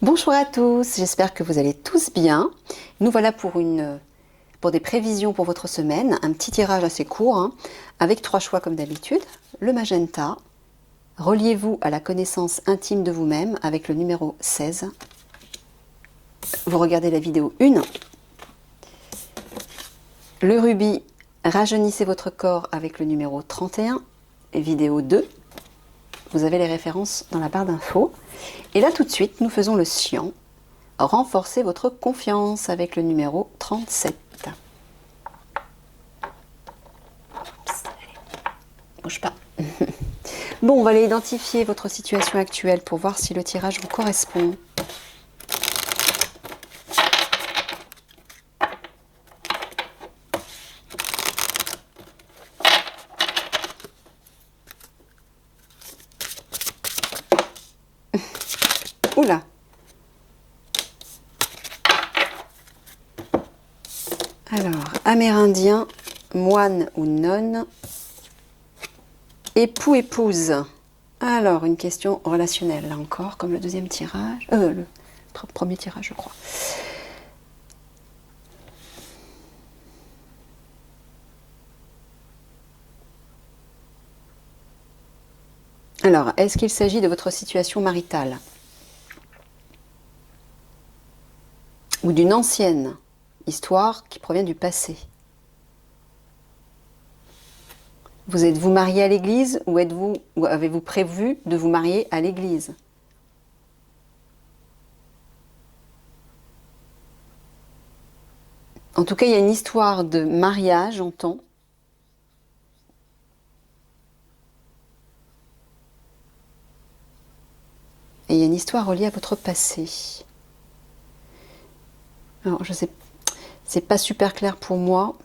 Bonjour à tous, j'espère que vous allez tous bien. Nous voilà pour des prévisions pour votre semaine, un petit tirage assez court, avec 3 choix comme d'habitude. Le magenta, reliez-vous à la connaissance intime de vous-même avec le numéro 16. Vous regardez la vidéo 1. Le rubis, rajeunissez votre corps avec le numéro 31, et vidéo 2. Vous avez les références dans la barre d'infos. Et là tout de suite, nous faisons le cyan. Renforcez votre confiance avec le numéro 37. Bouge pas. Bon, on va aller identifier votre situation actuelle pour voir si le tirage vous correspond. Oula! Alors, amérindien, moine ou nonne, époux, épouse. Alors, une question relationnelle, là encore, comme le deuxième tirage, le premier tirage, je crois. Alors, est-ce qu'il s'agit de votre situation maritale? Ou d'une ancienne histoire qui provient du passé? Vous êtes-vous marié à l'église ou avez-vous prévu de vous marier à l'église? En tout cas, il y a une histoire de mariage, j'entends. Et il y a une histoire reliée à votre passé. Alors, je sais, c'est pas super clair pour moi,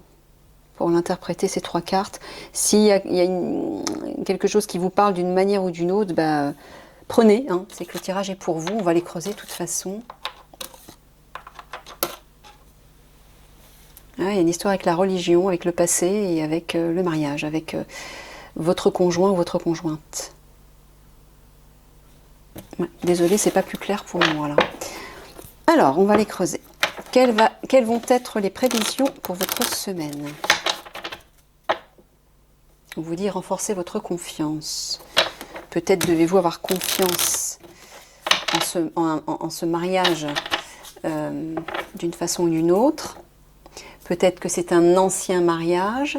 pour l'interpréter ces 3 cartes. S'il y a quelque chose qui vous parle d'une manière ou d'une autre, prenez, c'est que le tirage est pour vous, on va les creuser de toute façon. Il y a une histoire avec la religion, avec le passé et avec le mariage, avec votre conjoint ou votre conjointe. Ouais, désolée, c'est pas plus clair pour moi là. Alors, on va les creuser. Quelles vont être les prévisions pour votre semaine? On vous dit renforcer votre confiance. Peut-être devez-vous avoir confiance en ce mariage d'une façon ou d'une autre. Peut-être que c'est un ancien mariage.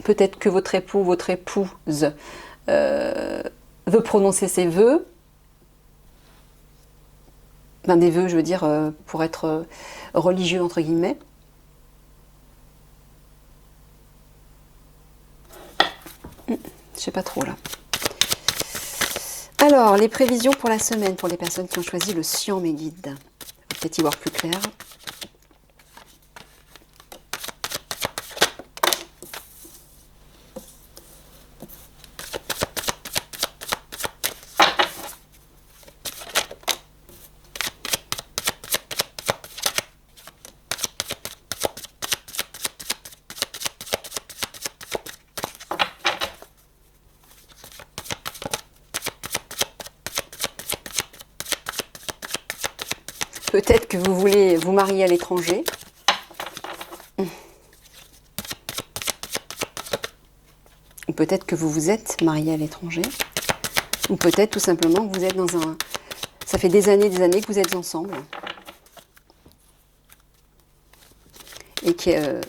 Peut-être que votre époux ou votre épouse veut prononcer ses vœux. Des vœux, je veux dire, pour être religieux, entre guillemets. Je sais pas trop, là. Alors, les prévisions pour la semaine, pour les personnes qui ont choisi le cyan, mes guides. Peut-être y voir plus clair. Peut-être que vous voulez vous marier à l'étranger. Ou peut-être que vous vous êtes marié à l'étranger. Ou peut-être tout simplement que vous êtes dans un... Ça fait des années que vous êtes ensemble. Et que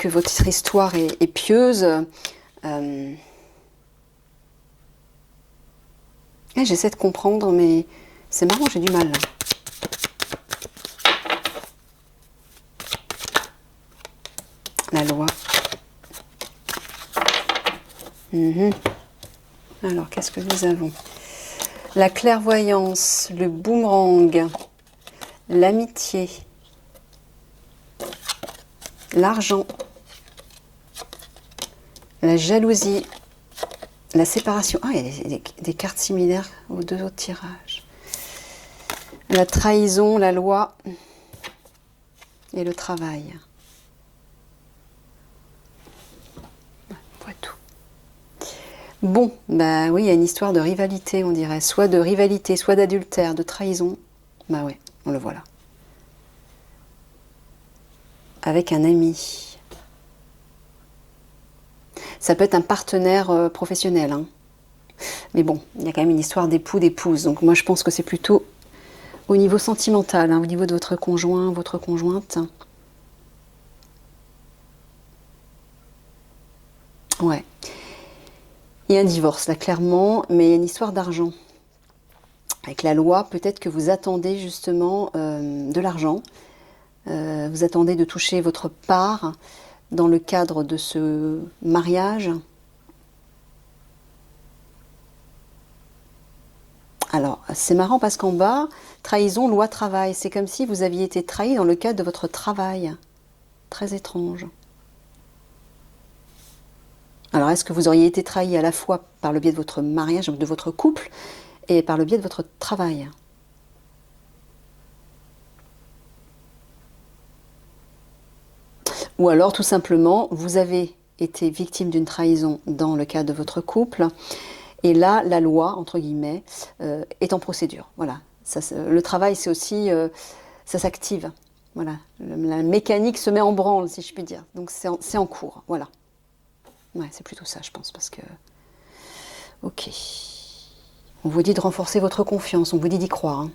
votre histoire est pieuse. J'essaie de comprendre, mais c'est marrant, j'ai du mal. La loi. Alors, qu'est-ce que nous avons? La clairvoyance, le boomerang, l'amitié, l'argent, la jalousie, la séparation. Ah, il y a des cartes similaires aux 2 autres tirages. La trahison, la loi et le travail. Voilà tout. Bon, bah oui, il y a une histoire de rivalité, on dirait. Soit de rivalité, soit d'adultère, de trahison. Bah ouais, on le voit là. Avec un ami. Ça peut être un partenaire professionnel, hein. Mais bon, il y a quand même une histoire d'époux, d'épouse. Donc moi, je pense que c'est plutôt au niveau sentimental, hein, au niveau de votre conjoint, votre conjointe. Ouais. Il y a un divorce, là, clairement, mais il y a une histoire d'argent. Avec la loi, peut-être que vous attendez justement de l'argent. Vous attendez de toucher votre part dans le cadre de ce mariage. Alors, c'est marrant parce qu'en bas, trahison, loi, travail. C'est comme si vous aviez été trahi dans le cadre de votre travail. Très étrange. Alors, est-ce que vous auriez été trahi à la fois par le biais de votre mariage, donc de votre couple, et par le biais de votre travail? Ou alors, tout simplement, vous avez été victime d'une trahison dans le cadre de votre couple, et là, la loi, entre guillemets, est en procédure. Voilà. Ça, le travail, c'est aussi, ça s'active. Voilà. La mécanique se met en branle, si je puis dire. Donc, c'est en cours. Voilà. Ouais, c'est plutôt ça, je pense, parce que... Ok. On vous dit de renforcer votre confiance, on vous dit d'y croire, hein.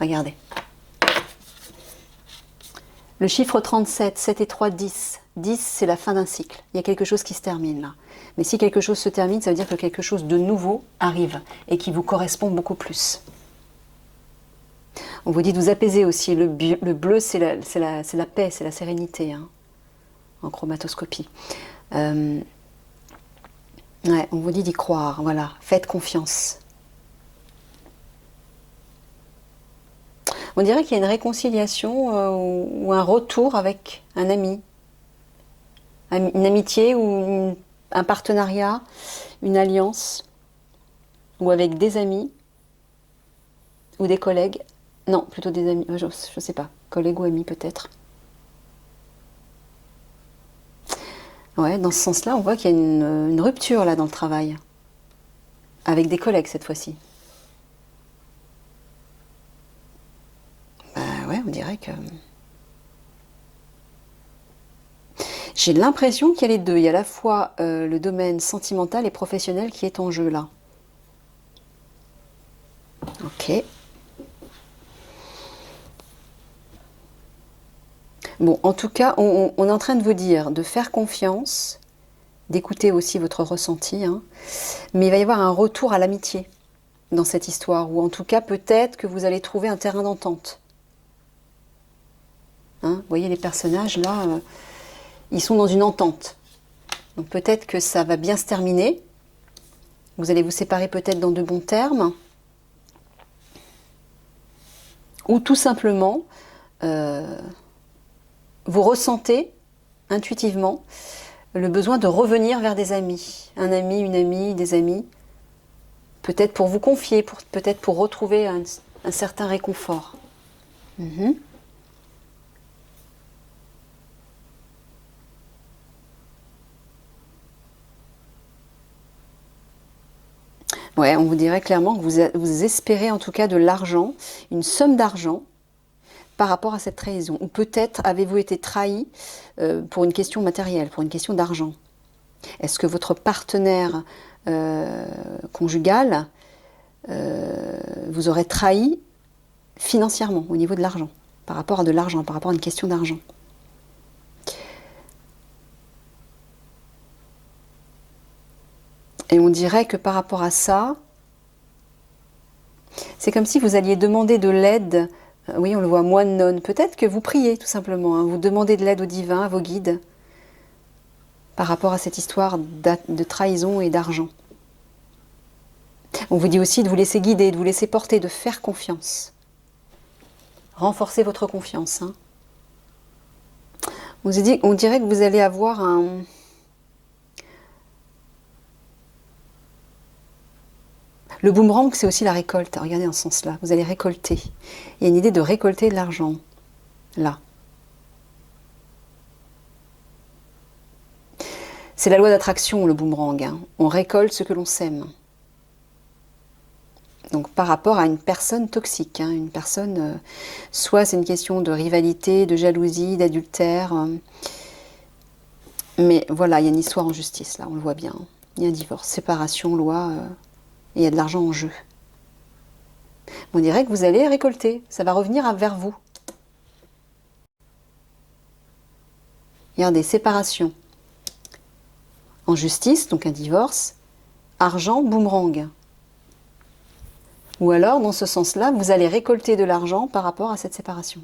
Regardez. Le chiffre 37, 7 et 3, 10. 10, c'est la fin d'un cycle. Il y a quelque chose qui se termine là. Mais si quelque chose se termine, ça veut dire que quelque chose de nouveau arrive et qui vous correspond beaucoup plus. On vous dit de vous apaiser aussi. Le bleu, c'est la paix, c'est la sérénité, hein, en chromatoscopie. Ouais, on vous dit d'y croire, voilà. Faites confiance. On dirait qu'il y a une réconciliation ou un retour avec un ami. Une amitié ou un partenariat, une alliance, ou avec des amis, ou des collègues. Non, plutôt des amis, je ne sais pas, collègues ou amis peut-être. Ouais, dans ce sens-là, on voit qu'il y a une rupture là dans le travail, avec des collègues cette fois-ci. Bah ouais, on dirait que... J'ai l'impression qu'il y a les deux. Il y a à la fois le domaine sentimental et professionnel qui est en jeu là. Ok. Bon, en tout cas, on est en train de vous dire de faire confiance, d'écouter aussi votre ressenti, hein, mais il va y avoir un retour à l'amitié dans cette histoire, ou en tout cas peut-être que vous allez trouver un terrain d'entente. Hein, vous voyez les personnages là, ils sont dans une entente. Donc peut-être que ça va bien se terminer. Vous allez vous séparer peut-être dans de bons termes. Ou tout simplement, vous ressentez intuitivement le besoin de revenir vers des amis. Un ami, une amie, des amis. Peut-être pour vous confier, peut-être pour retrouver un certain réconfort. Mhm. Ouais, on vous dirait clairement que vous espérez en tout cas de l'argent, une somme d'argent par rapport à cette trahison. Ou peut-être avez-vous été trahi pour une question matérielle, pour une question d'argent. Est-ce que votre partenaire conjugal vous aurait trahi financièrement au niveau de l'argent, par rapport à de l'argent, par rapport à une question d'argent? Et on dirait que par rapport à ça, c'est comme si vous alliez demander de l'aide. Oui, on le voit, moine nonne. Peut-être que vous priez tout simplement, hein, vous demandez de l'aide au divin, à vos guides, par rapport à cette histoire de trahison et d'argent. On vous dit aussi de vous laisser guider, de vous laisser porter, de faire confiance. Renforcez votre confiance, hein. On dirait que vous allez avoir un... Le boomerang, c'est aussi la récolte. Regardez dans ce sens-là. Vous allez récolter. Il y a une idée de récolter de l'argent. Là. C'est la loi d'attraction, le boomerang, hein. On récolte ce que l'on sème. Donc par rapport à une personne toxique, hein, une personne, soit c'est une question de rivalité, de jalousie, d'adultère, mais voilà, il y a une histoire en justice là, on le voit bien. Il y a un divorce, séparation, loi, et il y a de l'argent en jeu. On dirait que vous allez récolter, ça va revenir vers vous. Regardez, séparation. En justice, donc un divorce, argent, boomerang. Ou alors, dans ce sens-là, vous allez récolter de l'argent par rapport à cette séparation.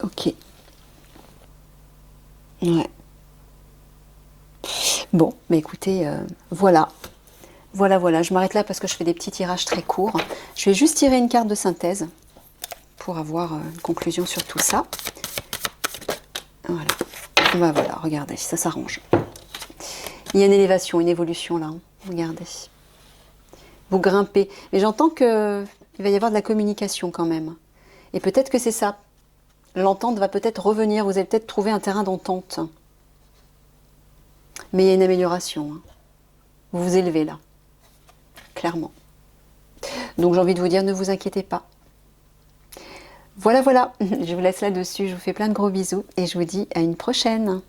Ok. Ouais. Bon, mais écoutez, voilà. Voilà, je m'arrête là parce que je fais des petits tirages très courts. Je vais juste tirer une carte de synthèse pour avoir une conclusion sur tout ça. Voilà. Bah voilà, regardez, ça s'arrange. Il y a une élévation, une évolution là. Hein. Regardez. Vous grimpez. Mais j'entends qu'il va y avoir de la communication quand même. Et peut-être que c'est ça. L'entente va peut-être revenir. Vous allez peut-être trouver un terrain d'entente. Mais il y a une amélioration. Hein. Vous vous élevez là. Clairement. Donc j'ai envie de vous dire, ne vous inquiétez pas. Voilà, je vous laisse là-dessus. Je vous fais plein de gros bisous et je vous dis à une prochaine.